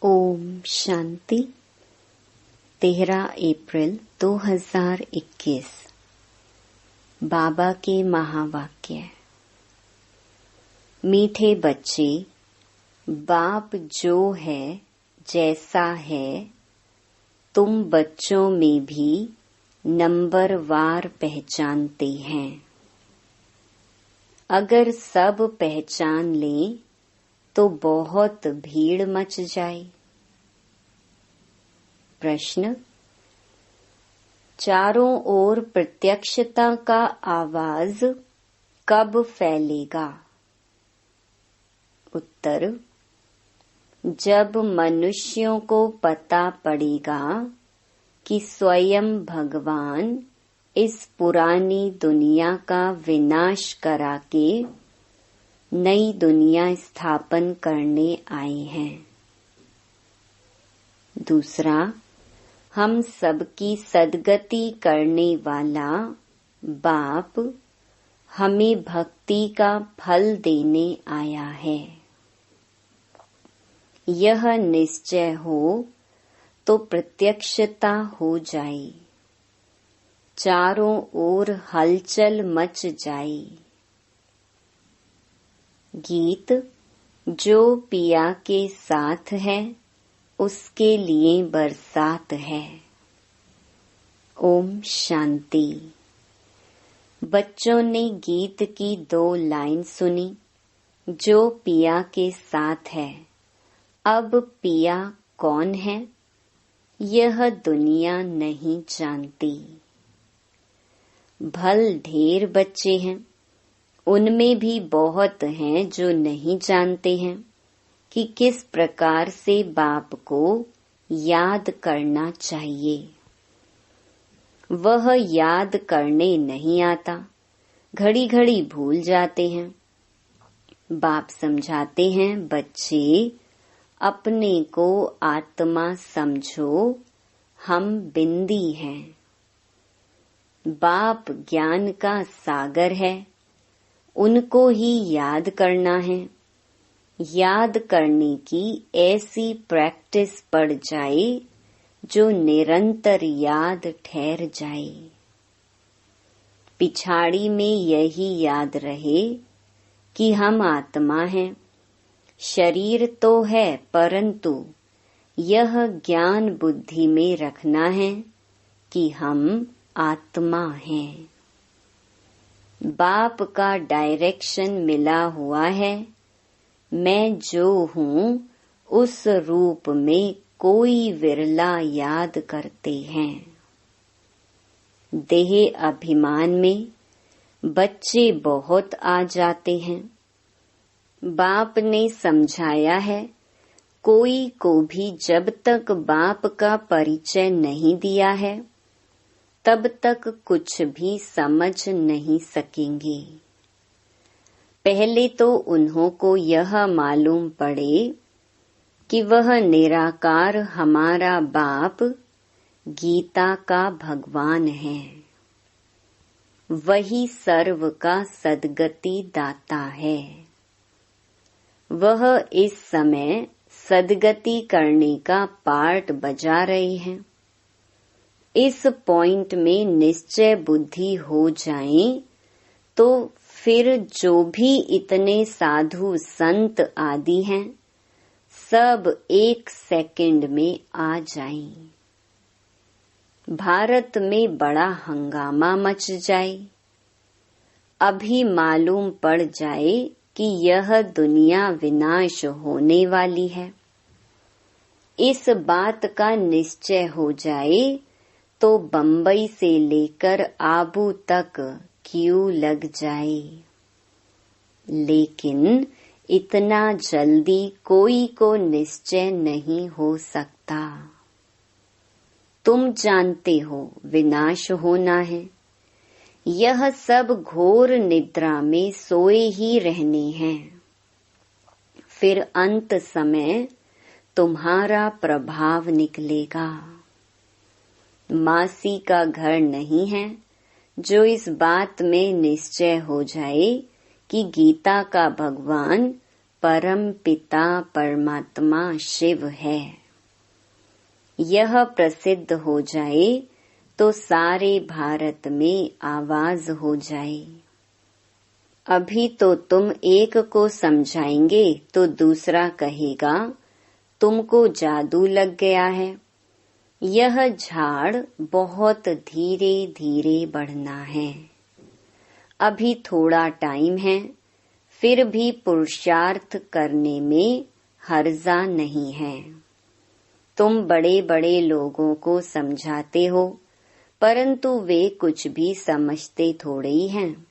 ओम शांति। 13 अप्रैल 2021। बाबा के महावाक्य। मीठे बच्चे, बाप जो है जैसा है तुम बच्चों में भी नंबरवार पहचानते हैं। अगर सब पहचान लें तो बहुत भीड़ मच जाए। प्रश्न। चारों ओर प्रत्यक्षता का आवाज कब फैलेगा? उत्तर। जब मनुष्यों को पता पड़ेगा कि स्वयं भगवान इस पुरानी दुनिया का विनाश करा के नई दुनिया स्थापन करने आए हैं। दूसरा, हम सबकी सद्गति करने वाला बाप हमें भक्ति का फल देने आया है। यह निश्चय हो तो प्रत्यक्षता हो जाए, चारों ओर हलचल मच जाए। गीत। जो पिया के साथ है उसके लिए बरसात है। ओम शांति। बच्चों ने गीत की 2 लाइन सुनी। जो पिया के साथ है। अब पिया कौन है यह दुनिया नहीं जानती। भल ढेर बच्चे हैं, उनमें भी बहुत हैं जो नहीं जानते हैं कि किस प्रकार से बाप को याद करना चाहिए। वह याद करने नहीं आता, घड़ी घड़ी भूल जाते हैं। बाप समझाते हैं, बच्चे अपने को आत्मा समझो, हम बिंदी हैं। बाप ज्ञान का सागर है, उनको ही याद करना है। याद करने की ऐसी प्रैक्टिस पड़ जाए जो निरंतर याद ठहर जाए। पिछाड़ी में यही याद रहे कि हम आत्मा हैं। शरीर तो है परंतु यह ज्ञान बुद्धि में रखना है कि हम आत्मा हैं। बाप का डायरेक्शन मिला हुआ है। मैं जो हूँ उस रूप में कोई विरला याद करते हैं। देह अभिमान में बच्चे बहुत आ जाते हैं। बाप ने समझाया है, कोई को भी जब तक बाप का परिचय नहीं दिया है तब तक कुछ भी समझ नहीं सकेंगे। पहले तो उन्हों को यह मालूम पड़े कि वह निराकार हमारा बाप गीता का भगवान है। वही सर्व का सद्गति दाता है। वह इस समय सद्गति करने का पार्ट बजा रहे हैं। इस पॉइंट में निश्चय बुद्धि हो जाए तो फिर जो भी इतने साधु संत आदि हैं सब 1 सेकंड में आ जाएं। भारत में बड़ा हंगामा मच जाए। अभी मालूम पड़ जाए कि यह दुनिया विनाश होने वाली है। इस बात का निश्चय हो जाए तो बंबई से लेकर आबू तक क्यू लग जाए। लेकिन इतना जल्दी कोई को निश्चय नहीं हो सकता। तुम जानते हो विनाश होना है। यह सब घोर निद्रा में सोए ही रहने हैं। फिर अंत समय तुम्हारा प्रभाव निकलेगा। मासी का घर नहीं है जो इस बात में निश्चय हो जाए कि गीता का भगवान परम पिता परमात्मा शिव है। यह प्रसिद्ध हो जाए तो सारे भारत में आवाज हो जाए। अभी तो तुम एक को समझाएंगे तो दूसरा कहेगा तुमको जादू लग गया है। यह झाड़ बहुत धीरे धीरे बढ़ना है। अभी थोड़ा टाइम है, फिर भी पुरुषार्थ करने में हर्जा नहीं है। तुम बड़े बड़े लोगों को समझाते हो, परंतु वे कुछ भी समझते थोड़े ही हैं।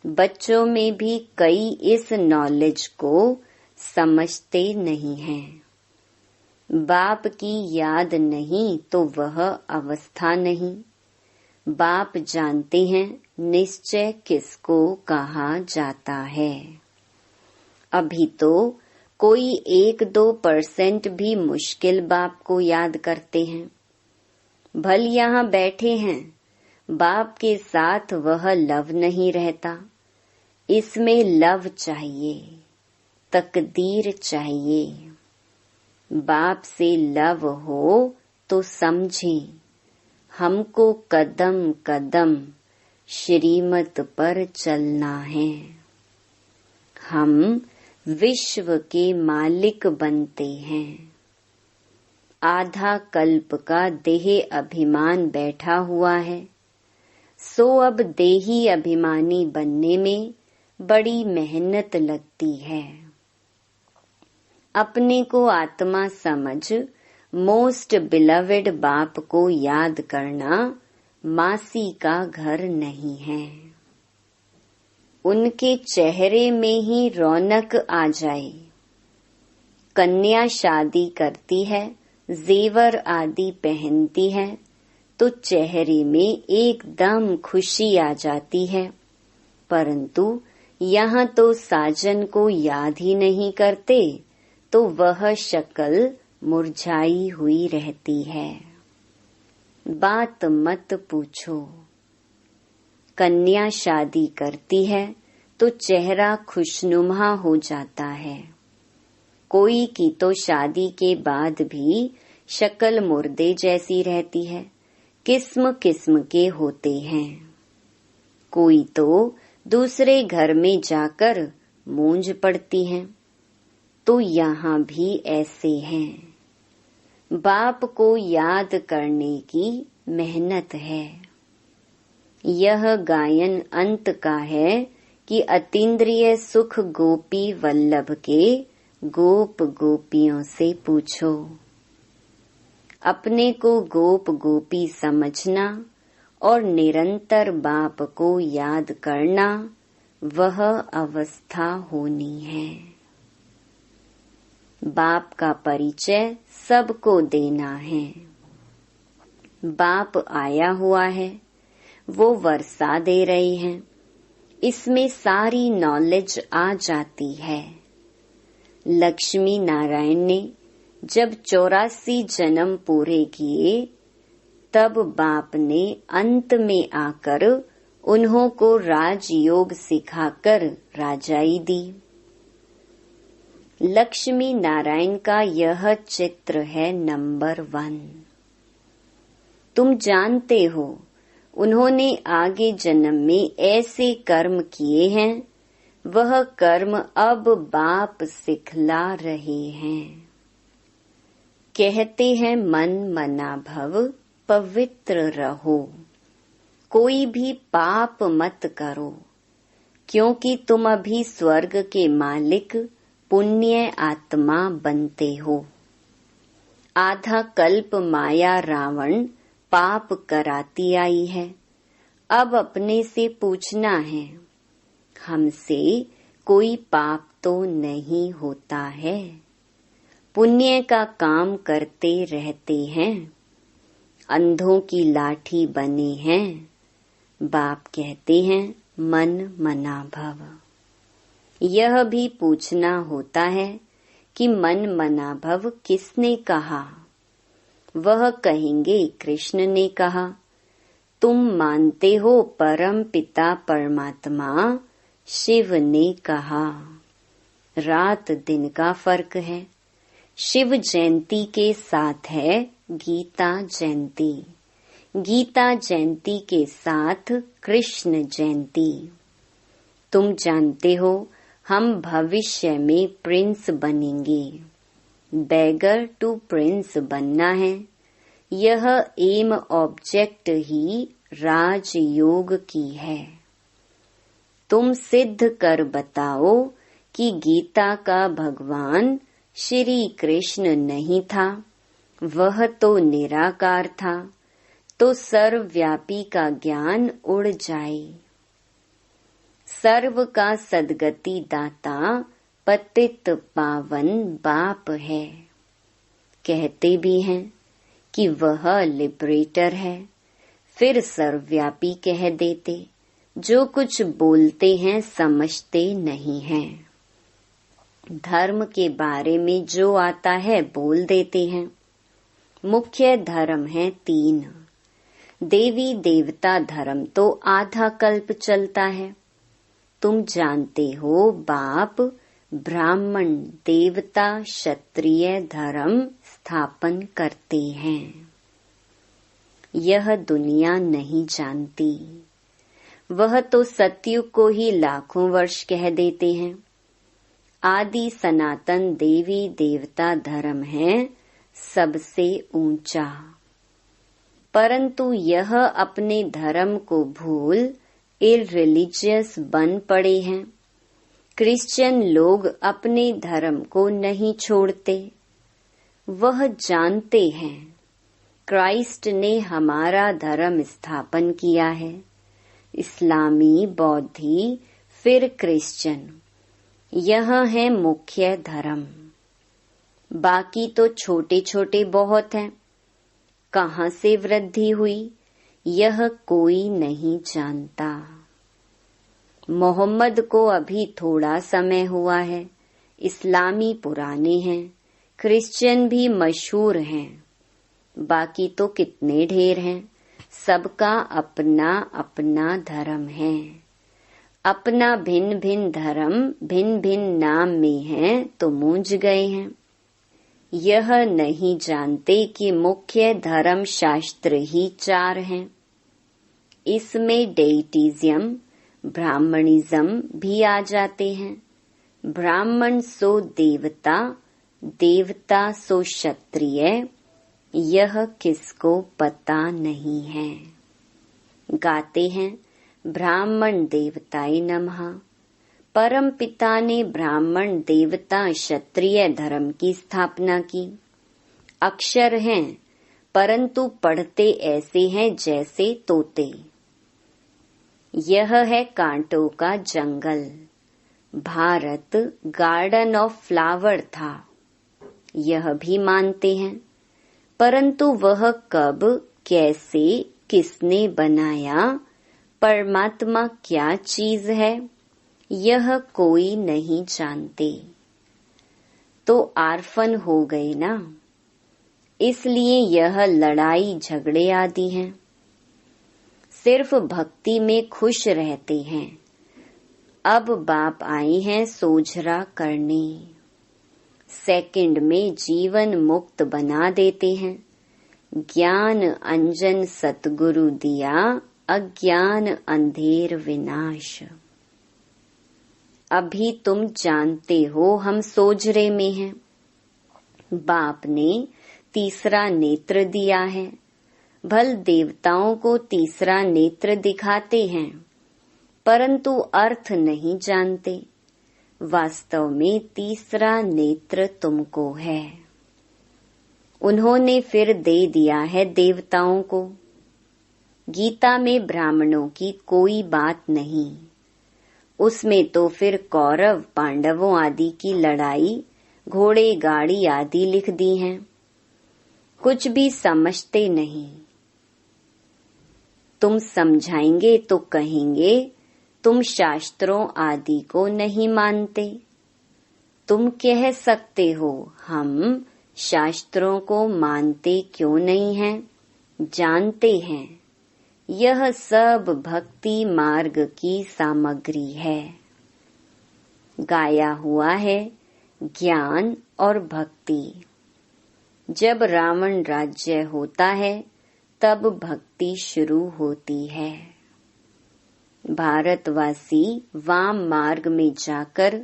बच्चों में भी कई इस नॉलेज को समझते नहीं हैं। बाप की याद नहीं तो वह अवस्था नहीं। बाप जानते हैं निश्चय किसको कहा जाता है। अभी तो कोई 1-2% भी मुश्किल बाप को याद करते हैं। भल यहाँ बैठे हैं, बाप के साथ वह लव नहीं रहता। इसमें लव चाहिए, तकदीर चाहिए। बाप से लव हो तो समझें, हमको कदम कदम श्रीमत पर चलना है। हम विश्व के मालिक बनते हैं। आधा कल्प का देह अभिमान बैठा हुआ है, सो अब देही अभिमानी बनने में बड़ी मेहनत लगती है। अपने को आत्मा समझ मोस्ट बिलवेड बाप को याद करना मासी का घर नहीं है। उनके चेहरे में ही रौनक आ जाए। कन्या शादी करती है, जेवर आदि पहनती है तो चेहरे में एकदम खुशी आ जाती है, परंतु यहाँ तो साजन को याद ही नहीं करते तो वह शक्ल मुरझाई हुई रहती है। बात मत पूछो। कन्या शादी करती है तो चेहरा खुशनुमा हो जाता है। कोई की तो शादी के बाद भी शक्ल मुर्दे जैसी रहती है। किस्म किस्म के होते हैं। कोई तो दूसरे घर में जाकर मूंज पड़ती हैं, तो यहाँ भी ऐसे हैं। बाप को याद करने की मेहनत है। यह गायन अंत का है कि अतीन्द्रिय सुख गोपी वल्लभ के गोप गोपियों से पूछो। अपने को गोप गोपी समझना और निरंतर बाप को याद करना वह अवस्था होनी है। बाप का परिचय सबको देना है। बाप आया हुआ है, वो वर्षा दे रहे हैं, इसमें सारी नॉलेज आ जाती है। लक्ष्मी नारायण ने जब 84 जन्म पूरे किए, तब बाप ने अंत में आकर उन्हों को राजयोग सिखाकर राजाई दी। लक्ष्मी नारायण का यह चित्र है नंबर 1। तुम जानते हो उन्होंने आगे जन्म में ऐसे कर्म किए हैं, वह कर्म अब बाप सिखला रहे हैं। कहते हैं मन मना भव पवित्र रहो, कोई भी पाप मत करो, क्योंकि तुम अभी स्वर्ग के मालिक पुण्य आत्मा बनते हो। आधा कल्प माया रावण पाप कराती आई है। अब अपने से पूछना है, हमसे कोई पाप तो नहीं होता है। पुण्य का काम करते रहते हैं, अंधों की लाठी बने हैं। बाप कहते हैं मन मना भव। यह भी पूछना होता है कि मन मना भव किसने कहा? वह कहेंगे कृष्ण ने कहा। तुम मानते हो परम पिता परमात्मा शिव ने कहा। रात दिन का फर्क है। शिव जयंती के साथ है गीता जयंती, गीता जयंती के साथ कृष्ण जयंती। तुम जानते हो हम भविष्य में प्रिंस बनेंगे। बैगर टू प्रिंस बनना है। यह एम ऑब्जेक्ट ही राजयोग की है। तुम सिद्ध कर बताओ कि गीता का भगवान श्री कृष्ण नहीं था, वह तो निराकार था, तो सर्वव्यापी का ज्ञान उड़ जाए। सर्व का सद्गति दाता पतित पावन बाप है। कहते भी हैं कि वह लिबरेटर है, फिर सर्वव्यापी कह देते। जो कुछ बोलते हैं समझते नहीं हैं। धर्म के बारे में जो आता है बोल देते हैं। मुख्य धर्म है 3। देवी देवता धर्म तो आधा कल्प चलता है। तुम जानते हो बाप ब्राह्मण देवता क्षत्रिय धर्म स्थापन करते हैं। यह दुनिया नहीं जानती। वह तो सतयुग को ही लाखों वर्ष कह देते हैं। आदि सनातन देवी देवता धर्म है सबसे ऊंचा, परंतु यह अपने धर्म को भूल इररिलीजियस बन पड़े हैं। क्रिश्चियन लोग अपने धर्म को नहीं छोड़ते। वह जानते हैं क्राइस्ट ने हमारा धर्म स्थापन किया है। इस्लामी, बौद्धि, फिर क्रिश्चियन, यह है मुख्य धर्म। बाकी तो छोटे छोटे बहुत हैं। कहाँ से वृद्धि हुई यह कोई नहीं जानता। मोहम्मद को अभी थोड़ा समय हुआ है। इस्लामी पुराने हैं, क्रिश्चियन भी मशहूर हैं। बाकी तो कितने ढेर हैं। सबका अपना अपना धर्म है। अपना भिन्न भिन्न धर्म भिन्न भिन्न नाम में है तो मूंझ गए हैं। यह नहीं जानते कि मुख्य धर्म शास्त्र ही 4 हैं। इसमें डेइटिज्म, ब्राह्मणिज्म भी आ जाते हैं। ब्राह्मण सो देवता, देवता सो क्षत्रिय, यह किसको पता नहीं है। गाते हैं ब्राह्मण देवताय नमः। परम पिता ने ब्राह्मण देवता क्षत्रिय धर्म की स्थापना की। अक्षर हैं परंतु पढ़ते ऐसे हैं जैसे तोते। यह है कांटों का जंगल। भारत गार्डन ऑफ फ्लावर था, यह भी मानते हैं, परंतु वह कब, कैसे, किसने बनाया, परमात्मा क्या चीज है, यह कोई नहीं जानते। तो आर्फन हो गए ना, इसलिए यह लड़ाई झगड़े आदि हैं। सिर्फ भक्ति में खुश रहते हैं। अब बाप आए हैं सोझरा करने। सेकंड में जीवन मुक्त बना देते हैं। ज्ञान अंजन सतगुरु दिया, अज्ञान अंधेर विनाश। अभी तुम जानते हो हम सोझरे में हैं। बाप ने तीसरा नेत्र दिया है। भल देवताओं को तीसरा नेत्र दिखाते हैं, परंतु अर्थ नहीं जानते। वास्तव में तीसरा नेत्र तुमको है। उन्होंने फिर दे दिया है देवताओं को। गीता में ब्राह्मणों की कोई बात नहीं। उसमें तो फिर कौरव पांडवों आदि की लड़ाई, घोड़े गाड़ी आदि लिख दी हैं। कुछ भी समझते नहीं। तुम समझाएंगे तो कहेंगे तुम शास्त्रों आदि को नहीं मानते। तुम कह सकते हो हम शास्त्रों को मानते क्यों नहीं हैं, जानते हैं। यह सब भक्ति मार्ग की सामग्री है। गाया हुआ है ज्ञान और भक्ति। जब रावण राज्य होता है तब भक्ति शुरू होती है। भारतवासी वाम मार्ग में जाकर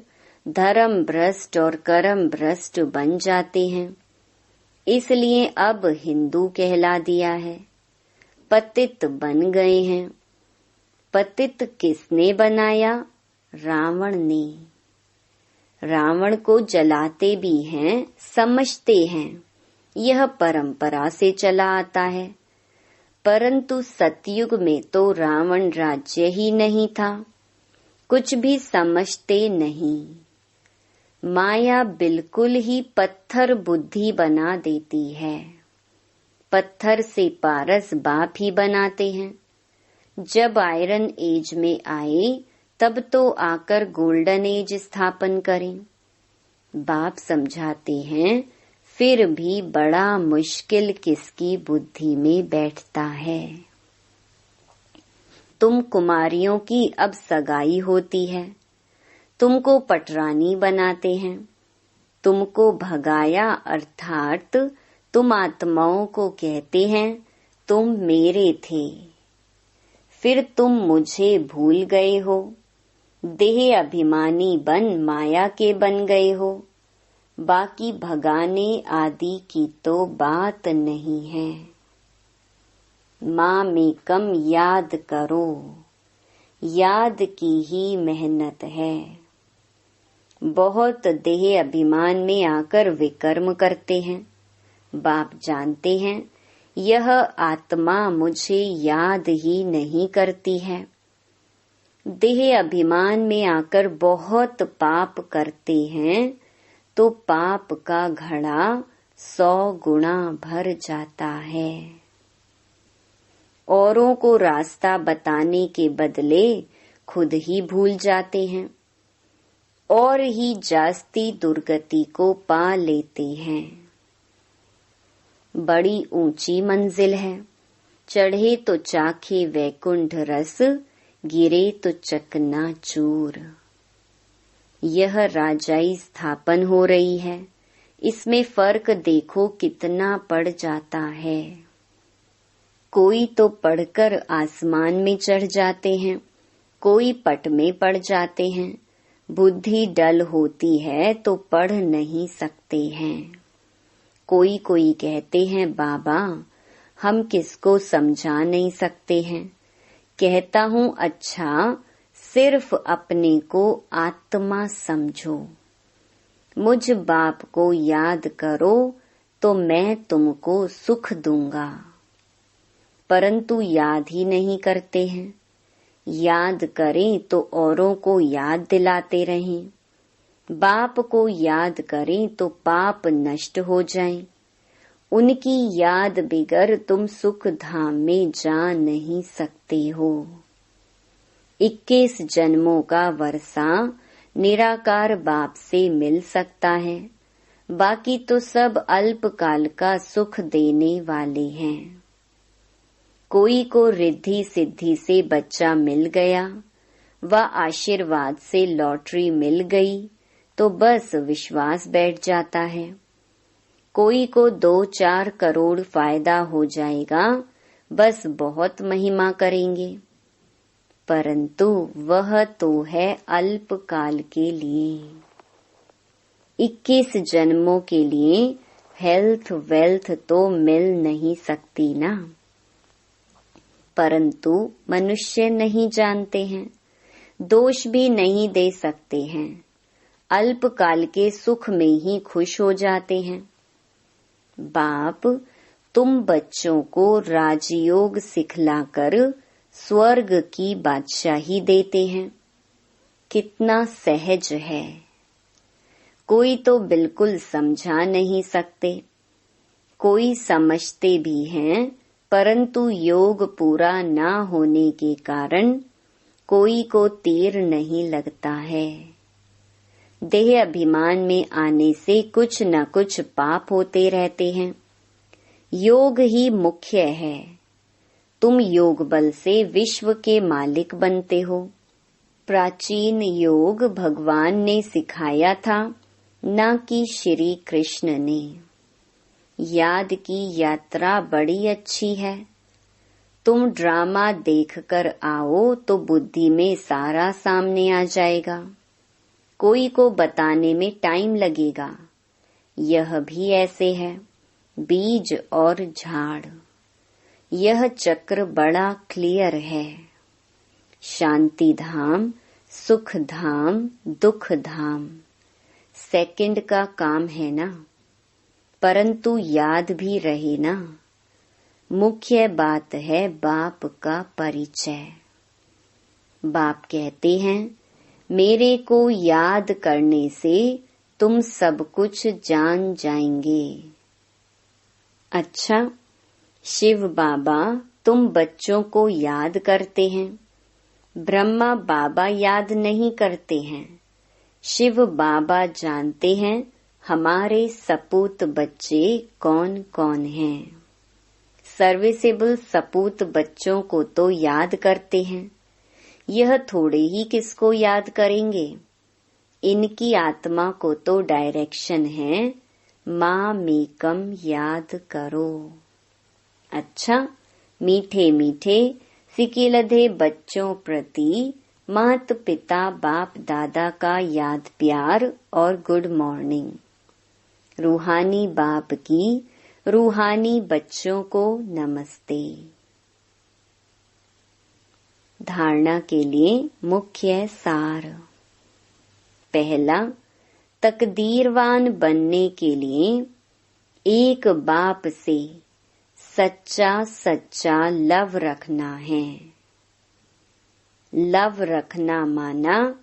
धर्म भ्रष्ट और कर्म भ्रष्ट बन जाते हैं, इसलिए अब हिंदू कहला दिया है। पतित बन गए हैं। पतित किसने बनाया? रावण ने। रावण को जलाते भी हैं, समझते हैं यह परंपरा से चला आता है, परंतु सतयुग में तो रावण राज्य ही नहीं था, कुछ भी समझते नहीं। माया बिल्कुल ही पत्थर बुद्धि बना देती है। पत्थर से पारस बाप ही बनाते हैं। जब आयरन एज में आए तब तो आकर गोल्डन एज स्थापन करें। बाप समझाते हैं, फिर भी बड़ा मुश्किल किसकी बुद्धि में बैठता है। तुम कुमारियों की अब सगाई होती है, तुमको पटरानी बनाते हैं। तुमको भगाया अर्थात तुम आत्माओं को कहते हैं तुम मेरे थे, फिर तुम मुझे भूल गए हो। देह अभिमानी बन माया के बन गए हो। बाकी भगाने आदि की तो बात नहीं है। माँ में कम याद करो, याद की ही मेहनत है। बहुत देह अभिमान में आकर विकर्म करते हैं। बाप जानते हैं यह आत्मा मुझे याद ही नहीं करती है। देह अभिमान में आकर बहुत पाप करते हैं तो पाप का घड़ा 100 गुना भर जाता है। औरों को रास्ता बताने के बदले खुद ही भूल जाते हैं और ही जास्ती दुर्गति को पा लेते हैं। बड़ी ऊंची मंजिल है, चढ़े तो चाखे वैकुंठ रस, गिरे तो चकनाचूर। यह राजाई स्थापन हो रही है, इसमें फर्क देखो कितना पड़ जाता है। कोई तो पढ़कर आसमान में चढ़ जाते हैं, कोई पट में पड़ जाते हैं। बुद्धि डल होती है तो पढ़ नहीं सकते हैं। कोई कोई कहते हैं बाबा हम किसको समझा नहीं सकते हैं। कहता हूँ अच्छा सिर्फ अपने को आत्मा समझो। मुझ बाप को याद करो तो मैं तुमको सुख दूंगा, परंतु याद ही नहीं करते हैं। याद करें तो औरों को याद दिलाते रहें। बाप को याद करें तो पाप नष्ट हो जाएं। उनकी याद बिगर तुम सुख धाम में जा नहीं सकते हो। 21 जन्मों का वर्षा निराकार बाप से मिल सकता है, बाकी तो सब अल्पकाल का सुख देने वाले हैं। कोई को रिद्धि सिद्धि से बच्चा मिल गया व आशीर्वाद से लॉटरी मिल गई तो बस विश्वास बैठ जाता है। कोई को 2-4 करोड़ फायदा हो जाएगा, बस बहुत महिमा करेंगे, परंतु वह तो है अल्पकाल के लिए। 21 जन्मों के लिए हेल्थ वेल्थ तो मिल नहीं सकती ना। परंतु मनुष्य नहीं जानते हैं, दोष भी नहीं दे सकते हैं। अल्पकाल के सुख में ही खुश हो जाते हैं। बाप तुम बच्चों को राजयोग सिखलाकर स्वर्ग की बादशाही देते हैं। कितना सहज है। कोई तो बिल्कुल समझा नहीं सकते, कोई समझते भी हैं, परंतु योग पूरा ना होने के कारण कोई को तीर नहीं लगता है। देह अभिमान में आने से कुछ न कुछ पाप होते रहते हैं। योग ही मुख्य है। तुम योग बल से विश्व के मालिक बनते हो, प्राचीन योग भगवान ने सिखाया था, न कि श्री कृष्ण ने। याद की यात्रा बड़ी अच्छी है। तुम ड्रामा देखकर आओ तो बुद्धि में सारा सामने आ जाएगा। कोई को बताने में टाइम लगेगा। यह भी ऐसे है, बीज और झाड़। यह चक्र बड़ा क्लियर है। शांति धाम, सुख धाम, दुख धाम, सेकंड का काम है ना, परंतु याद भी रहे ना। मुख्य बात है बाप का परिचय। बाप कहते हैं, मेरे को याद करने से तुम सब कुछ जान जाएंगे। अच्छा, शिव बाबा तुम बच्चों को याद करते हैं, ब्रह्मा बाबा याद नहीं करते हैं। शिव बाबा जानते हैं हमारे सपूत बच्चे कौन कौन हैं। सर्विसेबल सपूत बच्चों को तो याद करते हैं, यह थोड़े ही किसको याद करेंगे। इनकी आत्मा को तो डायरेक्शन है, माँ मेकम याद करो। अच्छा, मीठे मीठे सिकिलधे बच्चों प्रति मात पिता बाप दादा का याद प्यार और गुड मॉर्निंग। रूहानी बाप की रूहानी बच्चों को नमस्ते। धारणा के लिए मुख्य सार। पहला, तकदीरवान बनने के लिए एक बाप से सच्चा सच्चा लव रखना है। लव रखना माना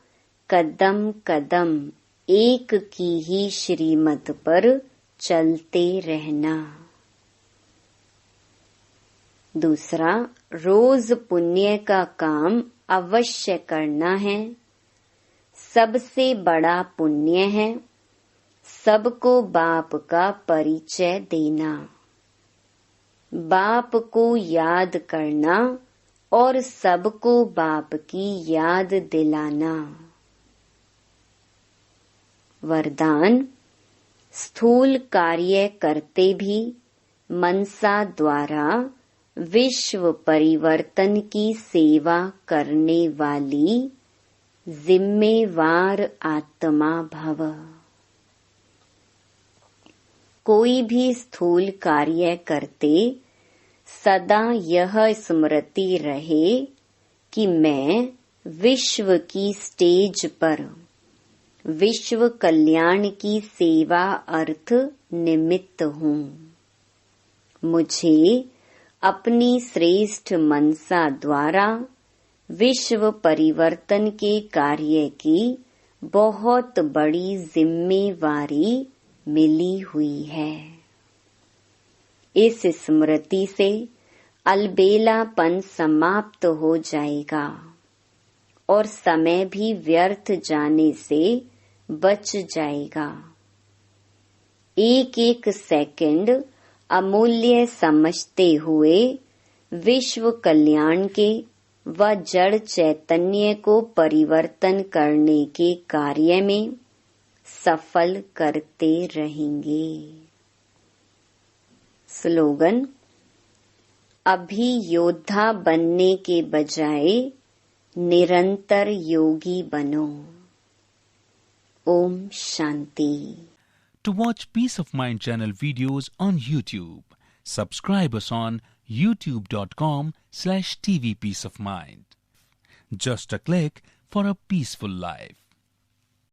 कदम कदम एक की ही श्रीमत पर चलते रहना। दूसरा, रोज पुण्य का काम अवश्य करना है। सबसे बड़ा पुण्य है सबको बाप का परिचय देना, बाप को याद करना और सबको बाप की याद दिलाना। वरदान, स्थूल कार्य करते भी मनसा द्वारा विश्व परिवर्तन की सेवा करने वाली जिम्मेवार आत्मा भव। कोई भी स्थूल कार्य करते सदा यह स्मृति रहे कि मैं विश्व की स्टेज पर विश्व कल्याण की सेवा अर्थ निमित्त हूँ। मुझे अपनी श्रेष्ठ मनसा द्वारा विश्व परिवर्तन के कार्य की बहुत बड़ी जिम्मेवारी मिली हुई है। इस स्मृति से अलबेलापन समाप्त हो जाएगा और समय भी व्यर्थ जाने से बच जाएगा। एक एक सेकंड अमूल्य समझते हुए विश्व कल्याण के व जड़ चैतन्य को परिवर्तन करने के कार्य में सफल करते रहेंगे। स्लोगन, अभी योद्धा बनने के बजाय निरंतर योगी बनो। Om Shanti. To watch Peace of Mind channel videos on YouTube, subscribe us on youtube.com/tvpeaceofmind. Just a click for a peaceful life.